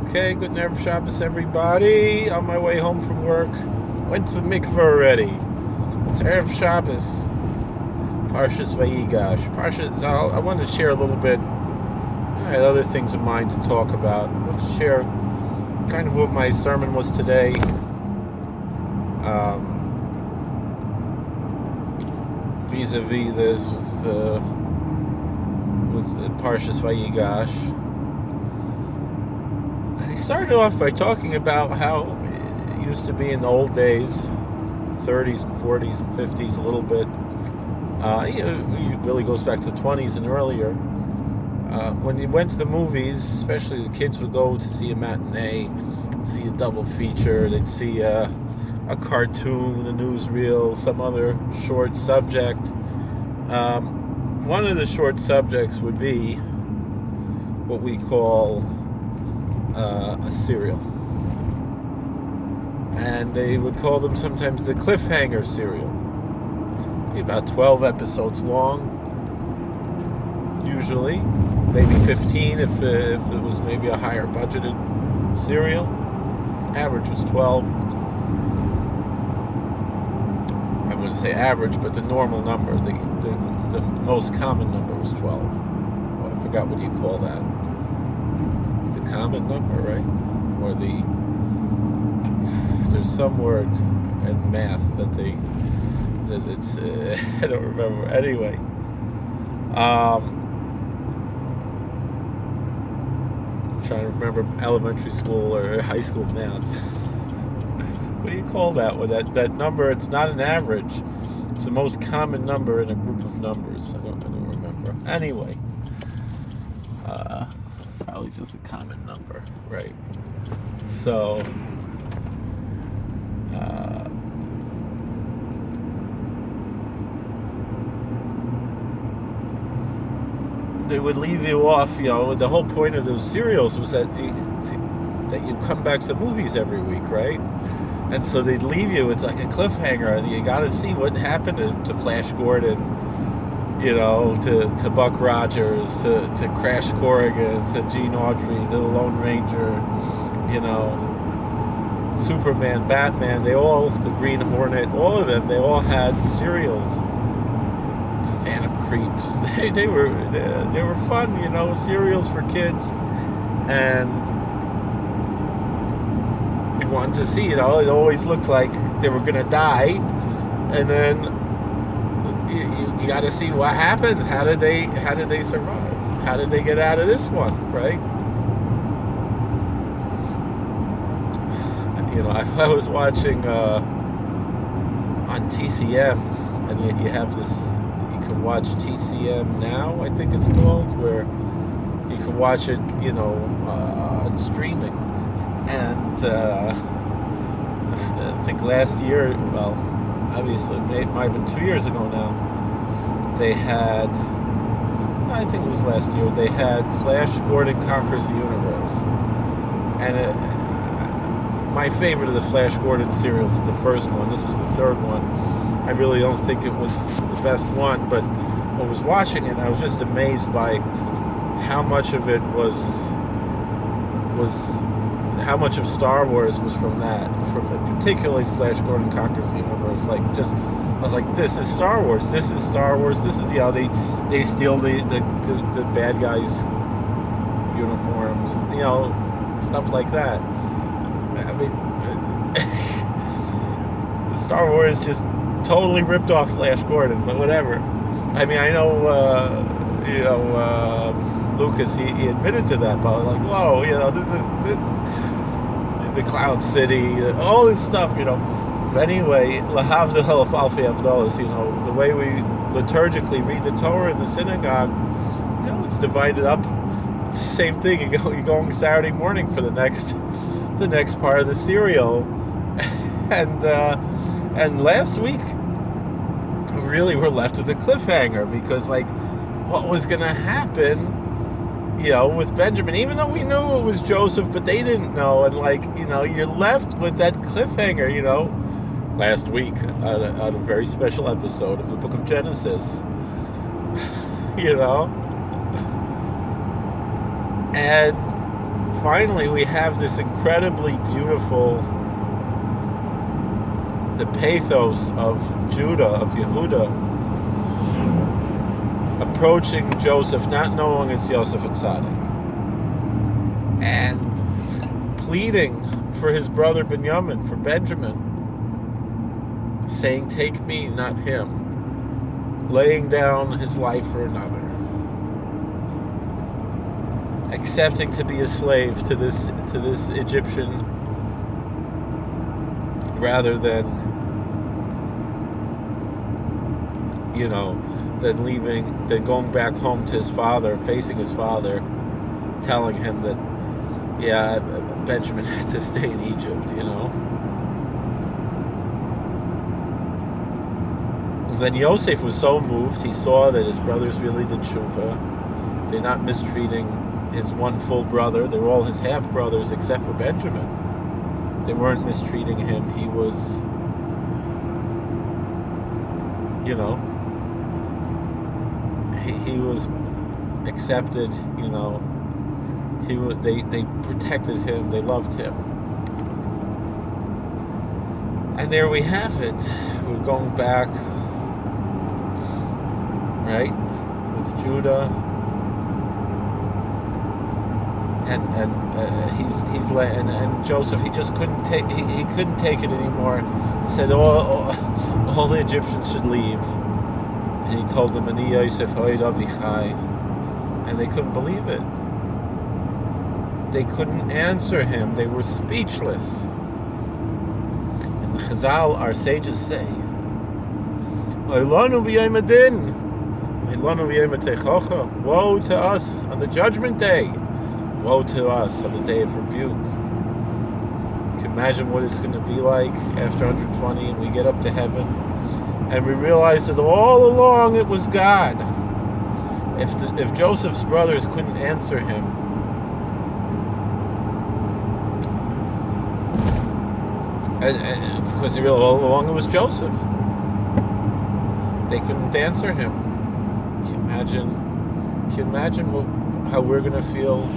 Okay, good Erev Shabbos, everybody. On my way home from work, went to the mikveh already. It's Erev Shabbos, Parshas Vayigash. I wanted to share a little bit. I had other things in mind to talk about. I want to share kind of what my sermon was today. Vis-a-vis this with Parshas Vayigash. I started off by talking about how it used to be in the old days, 30s and 40s and 50s a little bit. It really goes back to the 20s and earlier. When you went to the movies, especially the kids would go to see a matinee, see a double feature, they'd see a cartoon, a newsreel, some other short subject. One of the short subjects would be what we call a serial, and they would call them sometimes the cliffhanger serials. About 12 episodes long, usually, maybe 15 if it was maybe a higher budgeted serial. Average was 12. I wouldn't say average, but the normal number, the most common number was 12. Well, I forgot what you call that. The common number, right? Or there's some word in math that it's I don't remember. Anyway, I'm trying to remember elementary school or high school math. What do you call that one? That number, it's not an average. It's the most common number in a group of numbers. I don't remember. Anyway, probably just a common number, right? So, they would leave you off. The whole point of those serials was that you come back to the movies every week, right? And so they'd leave you with like a cliffhanger. You got to see what happened to Flash Gordon, to Buck Rogers, to Crash Corrigan, to Gene Autry, to the Lone Ranger, Superman, Batman. The Green Hornet, all of them. They all had serials. Phantom Creeps. They were fun, serials for kids, and you wanted to see, it always looked like they were gonna die, and then you got to see what happened. How did they survive? How did they get out of this one, right? I was watching on TCM, and you have this. You can watch TCM Now, I think it's called, where you can watch it, on streaming. And I think last year, well, obviously it might have been 2 years ago now, they had, I think it was last year, they had Flash Gordon Conquers the Universe. And my favorite of the Flash Gordon serials is the first one. This was the third one. I really don't think it was the best one, but I was watching it and I was just amazed by how much of it was how much of Star Wars was from particularly Flash Gordon Conquers the Universe. I was like, this is Star Wars. This is Star Wars. This is, they steal the bad guys' uniforms, stuff like that. I mean, Star Wars just totally ripped off Flash Gordon, but whatever. I mean, I know, Lucas, he admitted to that, but I was like, whoa, this is the Cloud City, all this stuff, But anyway, Lahavdil Alfi Avdolos, the way we liturgically read the Torah in the synagogue, it's divided up. It's the same thing. You're going Saturday morning for the next part of the serial, and last week really we're left with a cliffhanger because what was going to happen? With Benjamin, even though we knew it was Joseph, but they didn't know, and you're left with that cliffhanger, last week on a very special episode of the book of Genesis, And finally we have this incredibly beautiful, the pathos of Judah, of Yehuda, approaching Joseph, not knowing it's Yosef Atzadik, and pleading for his brother Benjamin, for Benjamin, saying, take me, not him, laying down his life for another, accepting to be a slave to this Egyptian rather than, than going back home to his father, facing his father, telling him that, yeah, Benjamin had to stay in Egypt, Then Yosef was so moved, he saw that his brothers really did tshuva. They're not mistreating his one full brother. They were all his half-brothers except for Benjamin. They weren't mistreating him. He was, he was accepted, they protected him, they loved him. And there we have it. We're going back, right, with Judah, and Joseph, he just couldn't take, he couldn't take it anymore. He said all the Egyptians should leave, and he told them, Ani Yosef Hoid Avichai, and they couldn't believe it. They couldn't answer him. They were speechless. And the Chazal, our sages say, woe to us on the judgment day. Woe to us on the day of rebuke. Can you imagine what it's going to be like after 120 and we get up to heaven and we realize that all along it was God. If Joseph's brothers couldn't answer him, and because they realized all along it was Joseph, they couldn't answer him. Can you imagine how we're going to feel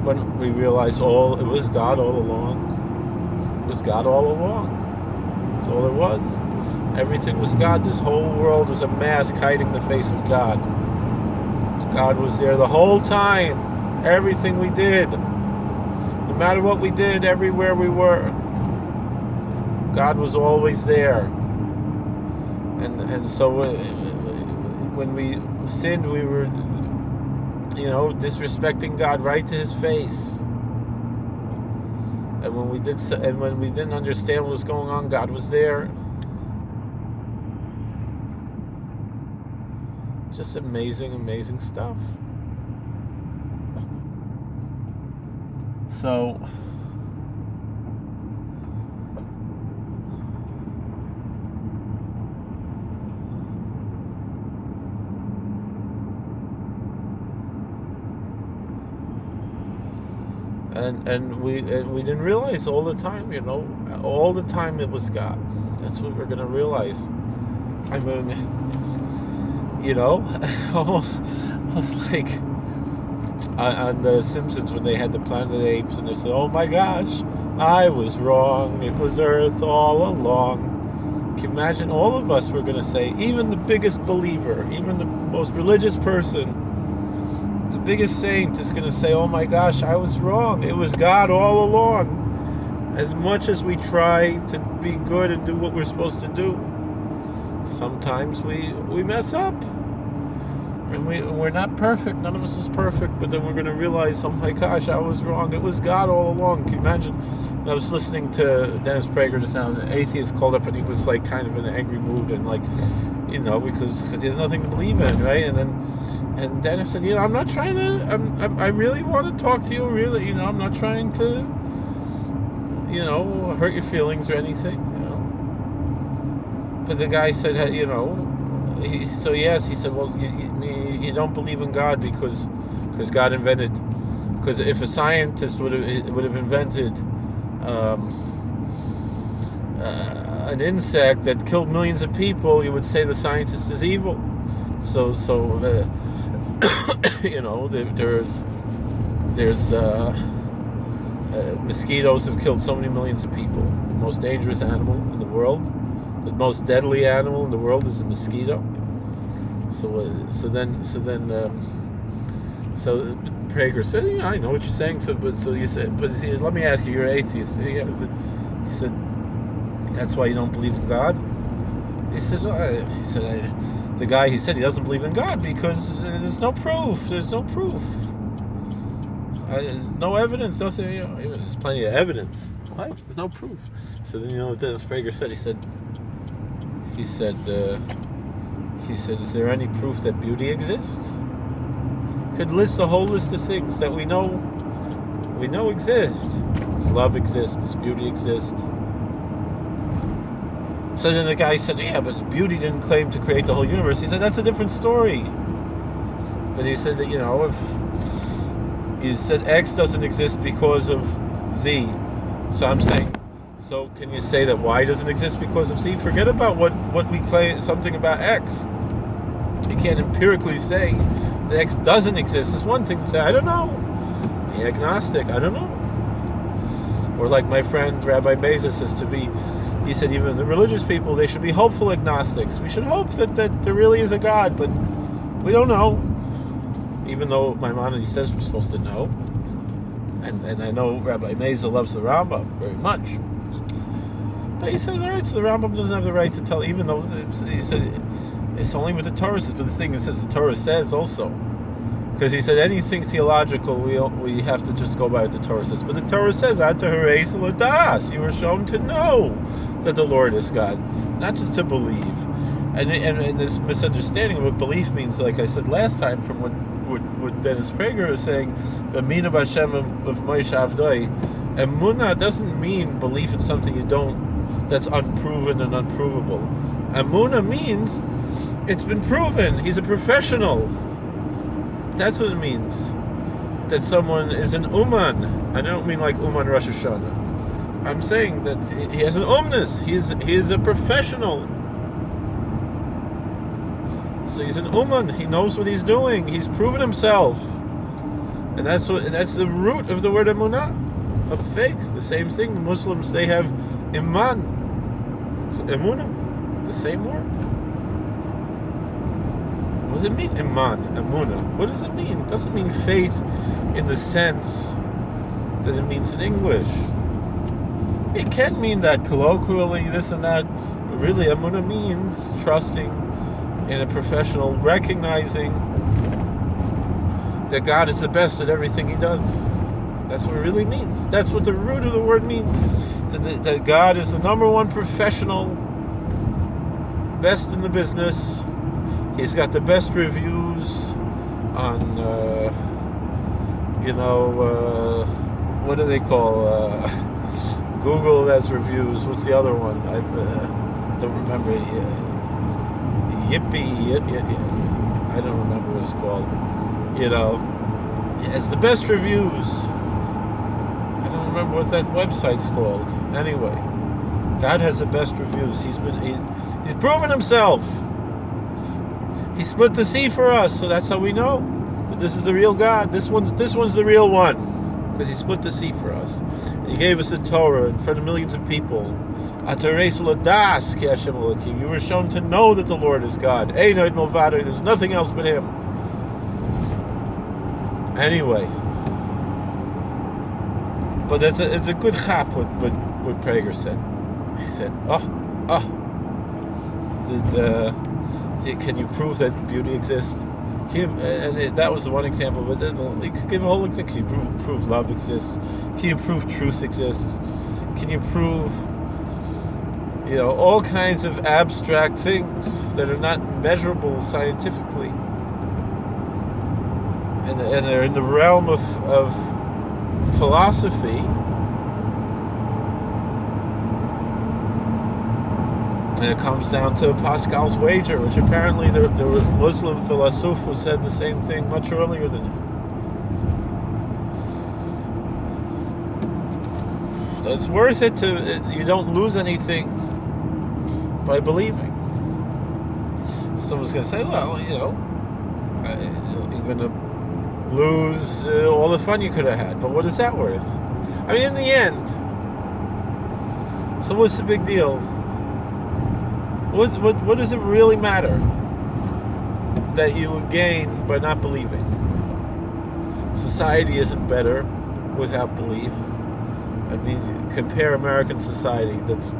when we realize it was God all along? It was God all along. That's all it was. Everything was God. This whole world was a mask hiding the face of God. God was there the whole time. Everything we did, no matter what we did, everywhere we were, God was always there. And so when we sinned, we were, disrespecting God right to His face. And when we didn't understand what was going on, God was there. Just amazing, amazing stuff. So, and we didn't realize all the time, all the time it was God. That's what we're gonna realize. I mean, almost like on The Simpsons when they had the Planet of the Apes and they said, oh my gosh, I was wrong, it was Earth all along. Can you imagine all of us were going to say, even the biggest believer, even the most religious person, the biggest saint is going to say, oh my gosh, I was wrong, it was God all along. As much as we try to be good and do what we're supposed to do, sometimes we mess up, and we're not perfect. None of us is perfect, but then we're going to realize, oh my gosh, I was wrong. It was God all along. Can you imagine? I was listening to Dennis Prager just now. An atheist called up, and he was like kind of in an angry mood, and because he has nothing to believe in, right? And Dennis said, I'm not trying to. I really want to talk to you. Really, I'm not trying to, hurt your feelings or anything. But the guy said, he said, well, you don't believe in God because God invented, because if a scientist would have invented an insect that killed millions of people, you would say the scientist is evil. So there's Mosquitoes have killed so many millions of people. The most dangerous animal in the world, the most deadly animal in the world is a mosquito. So Prager said, "Yeah, I know what you're saying." So you said, but let me ask you, you're an atheist. He said, "That's why you don't believe in God?" He said, "The guy," he said, he doesn't believe in God because there's no proof. There's no proof. No evidence. Nothing. There's plenty of evidence. What? There's no proof." So then what Dennis Prager said? He said, "Is there any proof that beauty exists?" Could list a whole list of things that we know exist. Does love exist? Does beauty exist? So then the guy said, "Yeah, but beauty didn't claim to create the whole universe." He said, "That's a different story." But he said that, if you said X doesn't exist because of Z, so I'm saying, so can you say that Y doesn't exist because of Z? Forget about what we claim, something about X. You can't empirically say that X doesn't exist. It's one thing to say, I don't know. The agnostic, I don't know. Or like my friend Rabbi Meza says he said even the religious people, they should be hopeful agnostics. We should hope that there really is a God, but we don't know. Even though Maimonides says we're supposed to know. And I know Rabbi Meza loves the Rambam very much. But he says, all right, so the Rambam doesn't have the right to tell, even though he said it's only what the Torah says. But the thing is, the Torah says also. Because he said anything theological, we have to just go by what the Torah says. But the Torah says, you were shown to know that the Lord is God, not just to believe. And this misunderstanding of what belief means, like I said last time, from what Dennis Prager is saying, Amina B'Hashem of Moshe Avdoi, Emunah doesn't mean belief in something that's unproven and unprovable. Emunah means it's been proven. He's a professional. That's what it means. That someone is an Uman. I don't mean like Uman Rosh Hashanah. I'm saying that he has an umnus. He is a professional. So he's an Uman. He knows what he's doing. He's proven himself. And that's the root of the word emunah, of faith. The same thing. The Muslims, they have iman. So emunah, the same word. What does it mean, iman, emunah? What does it mean? It doesn't mean faith in the sense that it means in English. It can mean that colloquially, this and that, but really emunah means trusting in a professional, recognizing that God is the best at everything he does. That's what it really means. That's what the root of the word means. That God is the number one professional, best in the business. He's got the best reviews on, what do they call, Google has reviews. What's the other one? I don't remember. Yippee. I don't remember what it's called. It has the best reviews. I don't remember what that website's called. Anyway, God has the best reviews. He's proven himself. He split the sea for us, so that's how we know that this is the real God. This one's the real one, because he split the sea for us. And he gave us the Torah in front of millions of people. You were shown to know that the Lord is God. There's nothing else but him. Anyway, but it's a good chap what Prager said. He said, can you prove that beauty exists? That was the one example, but you could give a whole example. Can you prove love exists? Can you prove truth exists? Can you prove all kinds of abstract things that are not measurable scientifically, and they're in the realm of philosophy. And it comes down to Pascal's wager, which apparently there was a Muslim philosopher who said the same thing much earlier than him. So it's worth it you don't lose anything by believing. Someone's going to say, well, you're going to lose all the fun you could have had. But what is that worth? I mean, in the end, so what's the big deal? What does it really matter that you would gain by not believing? Society isn't better without belief. I mean, compare American society that's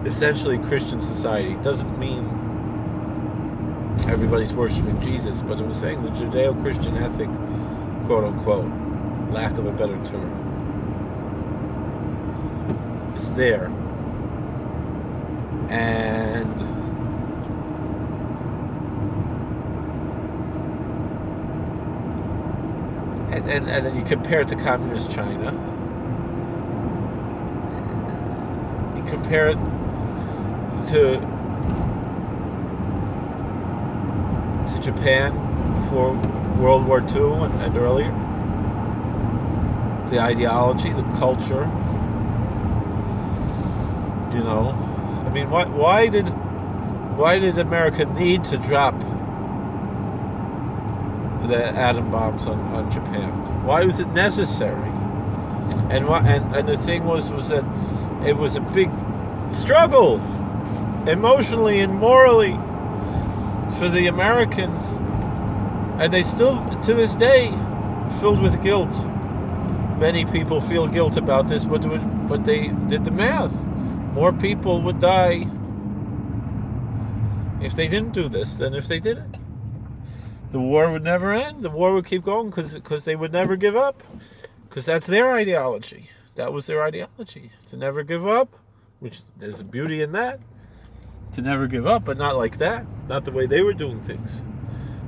essentially Christian society. Doesn't mean everybody's worshiping Jesus, but it was saying the Judeo-Christian ethic, quote unquote, lack of a better term, is there. And then you compare it to communist China. You compare it to Japan before World War II and earlier. The ideology, the culture. You know, I mean, why did America need to drop the atom bombs on Japan? Why was it necessary? And the thing was that it was a big struggle, emotionally and morally, for the Americans, and they still, to this day, filled with guilt. Many people feel guilt about this, but they did the math. More people would die if they didn't do this than if they did it. The war would never end. The war would keep going because they would never give up. Because that's their ideology. That was their ideology. To never give up, which there's a beauty in that. To never give up, but not like that. Not the way they were doing things.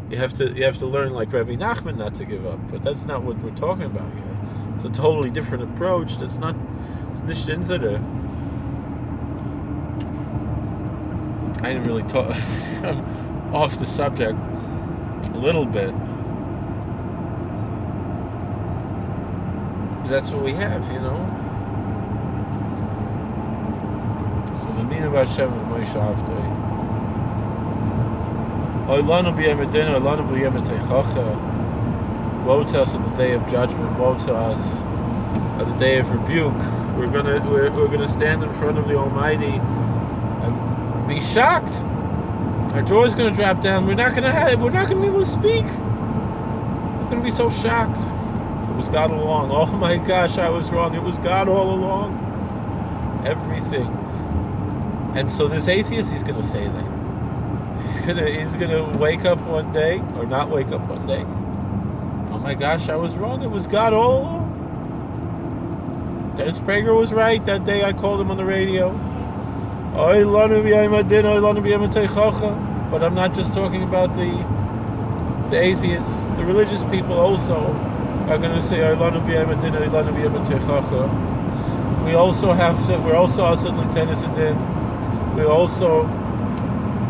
You have to learn like Rabbi Nachman not to give up. But that's not what we're talking about here. It's a totally different approach. It's nicht unsere. I didn't really talk. I'm off the subject a little bit. But that's what we have, you know. So the meaning of Hashem is Moshe Avdei. Oilanu b'yem edinu, oilanu b'yem eteichacha. Woe to us on the day of judgment. Woe to us on the day of rebuke. We're gonna stand in front of the Almighty and be shocked. Our jaw is going to drop down. We're not going to be able to speak. We're going to be so shocked. It was God all along. Oh my gosh, I was wrong. It was God all along. Everything. And so this atheist, he's going to say that. He's going to wake up one day, or not wake up one day. Oh my gosh, I was wrong. It was God all along. Dennis Prager was right that day I called him on the radio. But I'm not just talking about the atheists. The religious people also are going to say, we also have to, we're also asad l'tenis adin. We also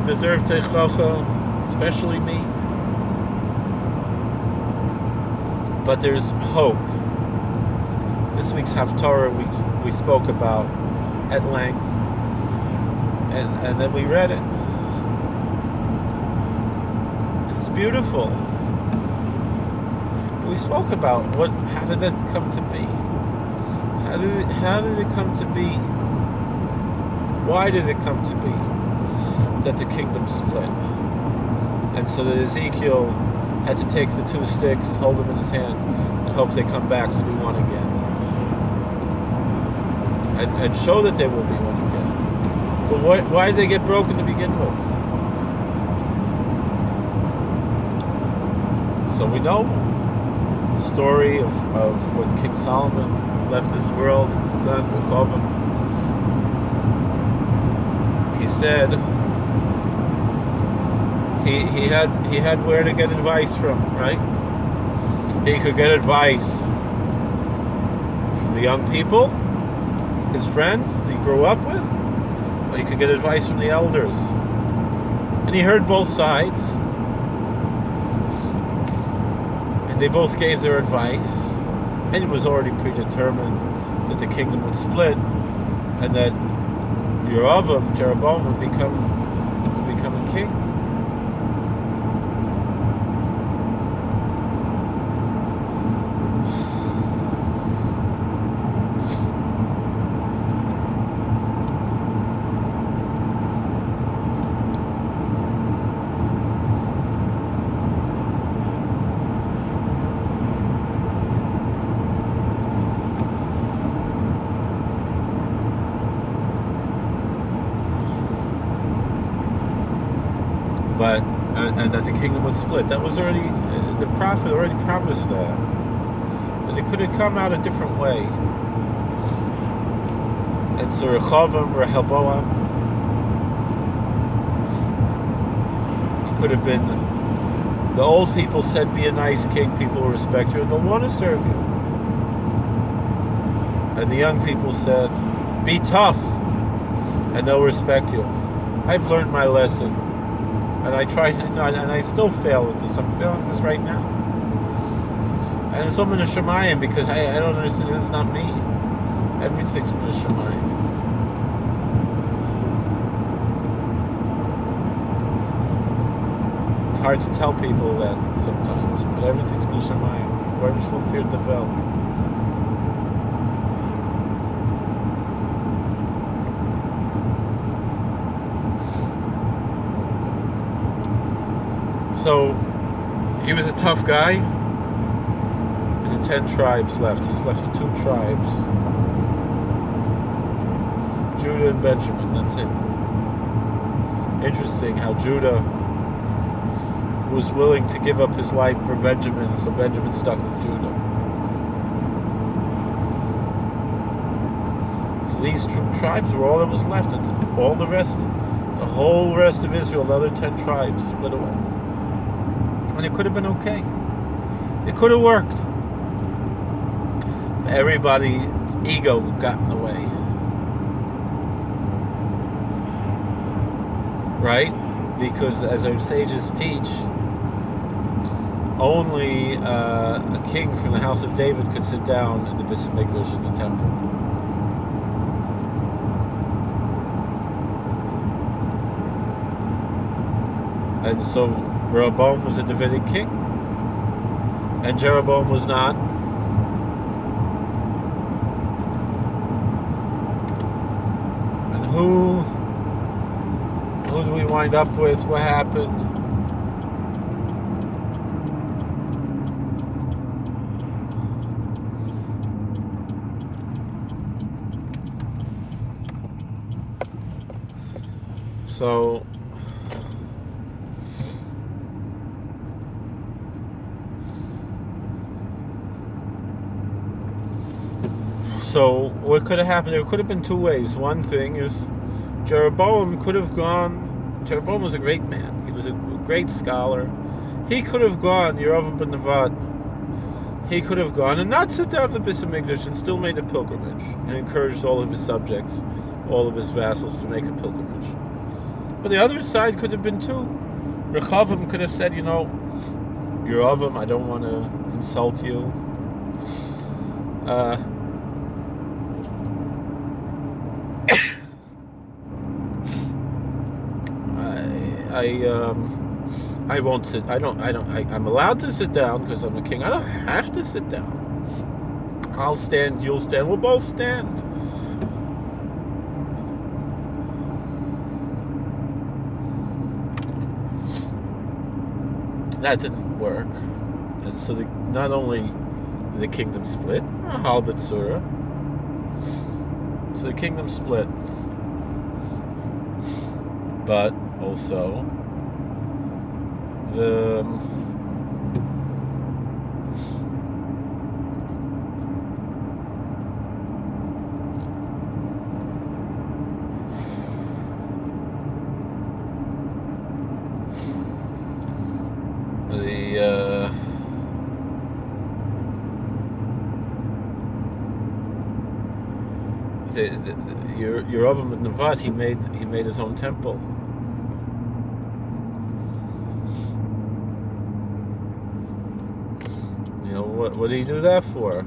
deserve teichacha, especially me. But there's hope. This week's Haftarah we spoke about at length. And then we read it. It's beautiful. We spoke about how did that come to be? How did it come to be? Why did it come to be that the kingdom split? And so that Ezekiel had to take the two sticks, hold them in his hand, and hope they come back to be one again. And show that they will be one again. But why did they get broken to begin with? So we know the story of when King Solomon left this world and his son Rehoboam. He said he had where to get advice from, right? He could get advice from the young people, his friends he grew up with. He could get advice from the elders. And he heard both sides. And they both gave their advice. And it was already predetermined that the kingdom would split and that Jeroboam would become a king. and that the kingdom would split. That was already, the prophet already promised that. But it could have come out a different way. And so Rehoboam, he could have been, the old people said, be a nice king, people will respect you, and they'll want to serve you. And the young people said, be tough, and they'll respect you. I've learned my lesson. And I tried, and I still fail with this. I'm failing this right now. And it's all Min Hashemayim, because I don't understand, this is not me. Everything's Min Hashemayim. It's hard to tell people that sometimes, but everything's Min Hashemayim. Baruch Shalom feared the Welt. So, he was a tough guy, and the 10 tribes left. He's left with 2 tribes. Judah and Benjamin, that's it. Interesting how Judah was willing to give up his life for Benjamin, so Benjamin stuck with Judah. So these 2 tribes were all that was left, and all the rest, the whole rest of Israel, the other 10 tribes, split away. And it could have been okay. It could have worked. But everybody's ego got in the way. Right? Because as our sages teach, only a king from the house of David could sit down in the Beis Hamikdash in the temple. And so Rehoboam was a Davidic king, and Jeroboam was not. And who do we wind up with? What happened? So what could have happened? There could have been 2 ways. One thing is Jeroboam could have gone. Jeroboam was a great man. He was a great scholar. He could have gone, Yerovam ben Nevat, he could have gone and not sit down in the Beis Hamikdash and still made a pilgrimage and encouraged all of his subjects, all of his vassals to make a pilgrimage. But the other side could have been 2. Rehoboam could have said, Yerovam, I don't want to insult you. I won't sit. I'm allowed to sit down because I'm a king. I don't have to sit down. I'll stand, you'll stand, we'll both stand. That didn't work. And so not only did the kingdom split, Halbatsura, so the kingdom split, but also Yerovam ben Nevat, he made his own temple. What did he do that for?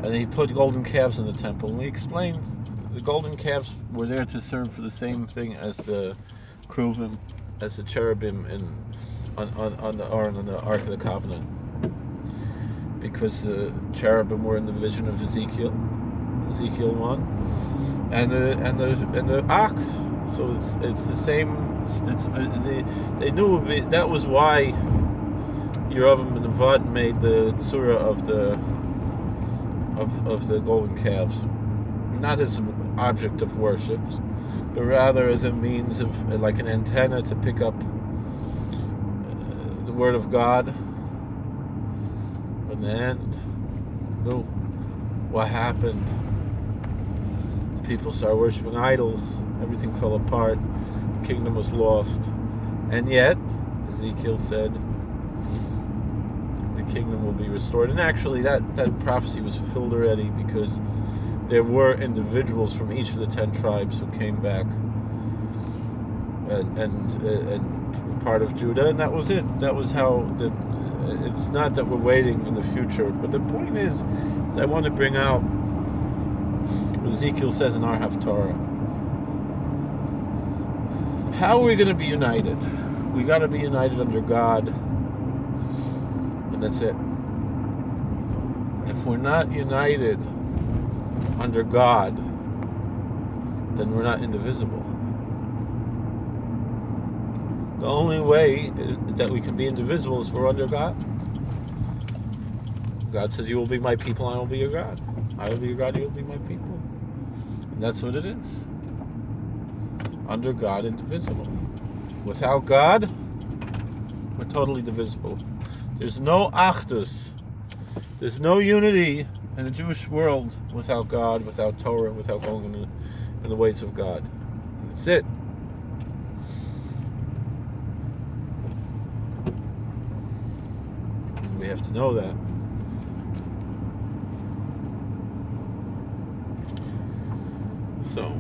And he put golden calves in the temple. And we explained the golden calves were there to serve for the same thing as the Kruvim, as the cherubim on the Ark of the Covenant. Because the cherubim were in the vision of Ezekiel 1, and the ox. So it's the same. They knew that was why Yerovam ben Nevat made the tzura of the golden calves, not as an object of worship, but rather as a means of like an antenna to pick up word of God. In the end, no. What happened? People started worshiping idols. Everything fell apart. The kingdom was lost. And yet, Ezekiel said, the kingdom will be restored. And actually, that prophecy was fulfilled already, because there were individuals from each of the 10 tribes who came back and part of Judah, and that was it. That was how it's not that we're waiting in the future, but the point is, I want to bring out what Ezekiel says in our Haftarah. How are we going to be united? We got to be united under God, and that's it. If we're not united under God, then we're not indivisible. The only way that we can be indivisible is if we're under God. God says, you will be my people, I will be your God. I will be your God, you will be my people. And that's what it is. Under God, indivisible. Without God, we're totally divisible. There's no achdus. There's no unity in the Jewish world without God, without Torah, without going in the ways of God. That's it. And we have to know that. So,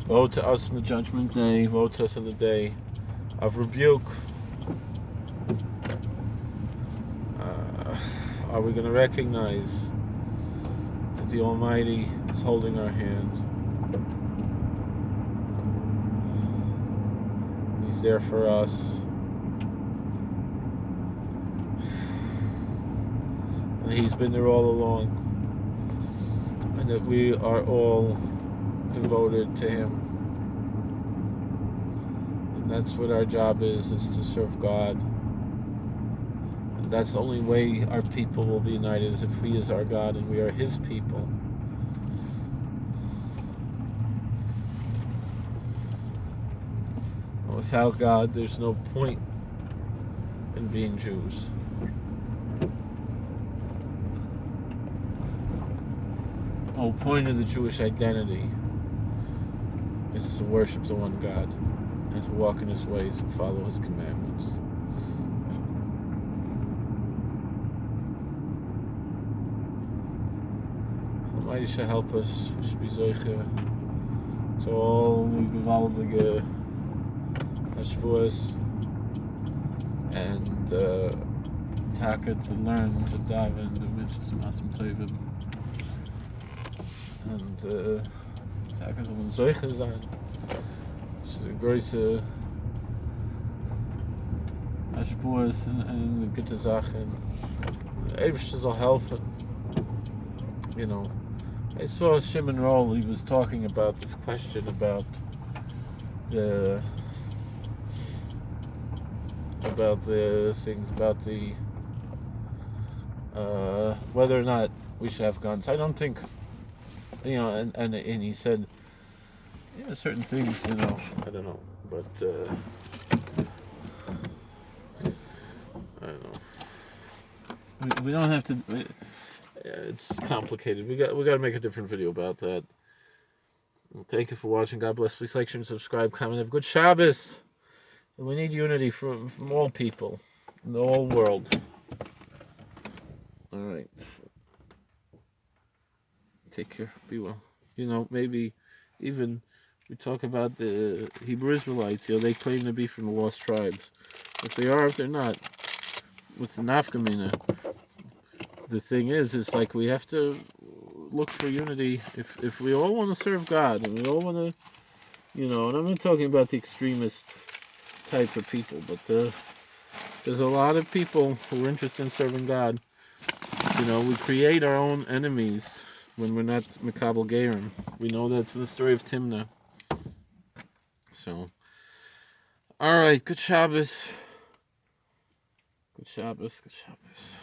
woe to us in the judgment day, woe to us in the day of rebuke. Are we going to recognize that the Almighty is holding our hand? He's there for us. And He's been there all along. And that we are all devoted to Him. And that's what our job is to serve God. And that's the only way our people will be united, is if He is our God and we are His people. Without God, there's no point in being Jews. The whole point of the Jewish identity is to worship the one God and to walk in His ways and follow His commandments. Almighty shall help us. We should be zoiche to all the gewaltige hashvuos and taka to learn to daven the mitzvahs masim tovim. And taka soll man zoiche sein. Das ist eine große hashvuos and gute Sachen. Der Eibishter soll helfen. You know, I saw Shimon Roll, he was talking about this question about the things, about the whether or not we should have guns. I don't think, you know, and he said, yeah, certain things, you know, I don't know, but I don't know. We don't have to. It's complicated. We got to make a different video about that. Well, thank you for watching. God bless. Please like, share, and subscribe. Comment. Have a good Shabbos. And we need unity from all people in the whole world. All right. Take care. Be well. You know, maybe even we talk about the Hebrew Israelites. You know, they claim to be from the lost tribes. If they are, if they're not, what's the nafkamina? The thing is like we have to look for unity. If we all want to serve God and we all want to, you know, and I'm not talking about the extremist type of people, but there's a lot of people who are interested in serving God. You know, we create our own enemies when we're not Mekabel Gerim. We know that from the story of Timnah. So, all right, good Shabbos. Good Shabbos, good Shabbos.